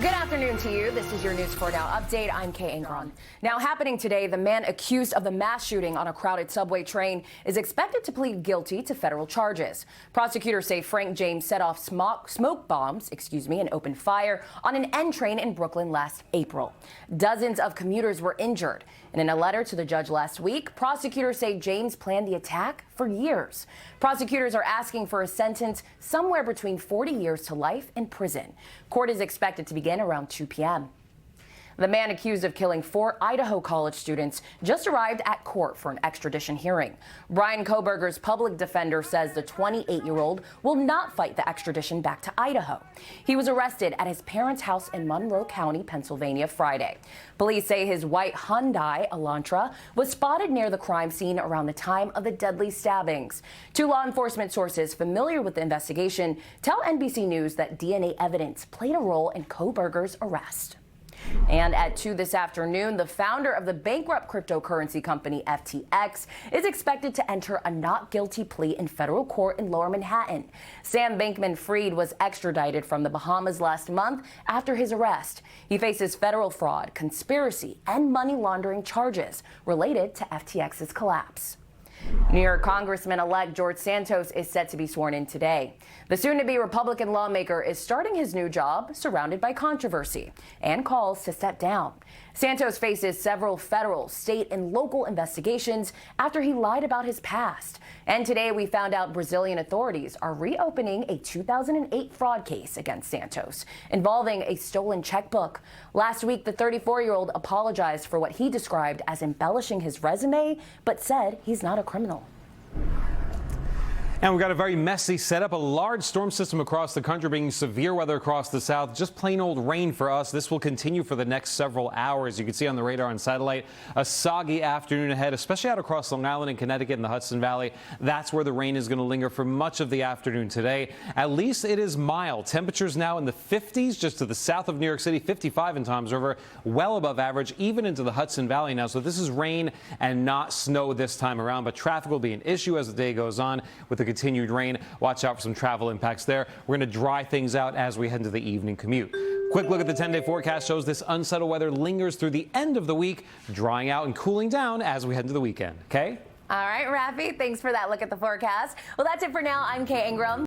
Good afternoon to you. This is your News 4 Now update. I'm Kay Ingram. Now happening today, the man accused of the mass shooting on a crowded subway train is expected to plead guilty to federal charges. Prosecutors say Frank James set off smoke bombs, and opened fire on an N train in Brooklyn last April. Dozens of commuters were injured. And in a letter to the judge last week, prosecutors say James planned the attack for years. Prosecutors are asking for a sentence somewhere between 40 years to life in prison. Court is expected to begin around 2 p.m. The man accused of killing 4 Idaho college students just arrived at court for an extradition hearing. Brian Kohberger's public defender says the 28-year-old will not fight the extradition back to Idaho. He was arrested at his parents' house in Monroe County, Pennsylvania, Friday. Police say his white Hyundai Elantra was spotted near the crime scene around the time of the deadly stabbings. 2 law enforcement sources familiar with the investigation tell NBC News that DNA evidence played a role in Kohberger's arrest. And at 2 this afternoon, the founder of the bankrupt cryptocurrency company FTX is expected to enter a not guilty plea in federal court in Lower Manhattan. Sam Bankman-Fried was extradited from the Bahamas last month after his arrest. He faces federal fraud, conspiracy, and money laundering charges related to FTX's collapse. New York Congressman-elect George Santos is set to be sworn in today. The soon-to-be Republican lawmaker is starting his new job surrounded by controversy and calls to step down. Santos faces several federal, state, and local investigations after he lied about his past. And today we found out Brazilian authorities are reopening a 2008 fraud case against Santos involving a stolen checkbook. Last week, the 34-year-old apologized for what he described as embellishing his resume, but said he's not a criminal. And we've got a very messy setup, a large storm system across the country bringing severe weather across the south. Just plain old rain for us. This will continue for the next several hours. You can see on the radar and satellite a soggy afternoon ahead, especially out across Long Island and Connecticut and the Hudson Valley. That's where the rain is going to linger for much of the afternoon today. At least it is mild. Temperatures now in the 50s just to the south of New York City, 55 in Toms River, well above average, even into the Hudson Valley now. So this is rain and not snow this time around, but traffic will be an issue as the day goes on with the continued rain. Watch out for some travel impacts there. We're going to dry things out as we head into the evening commute. Quick look at the 10-day forecast shows this unsettled weather lingers through the end of the week, drying out and cooling down as we head into the weekend. Okay? All right, Rafi, thanks for that look at the forecast. Well, that's it for now. I'm Kay Ingram.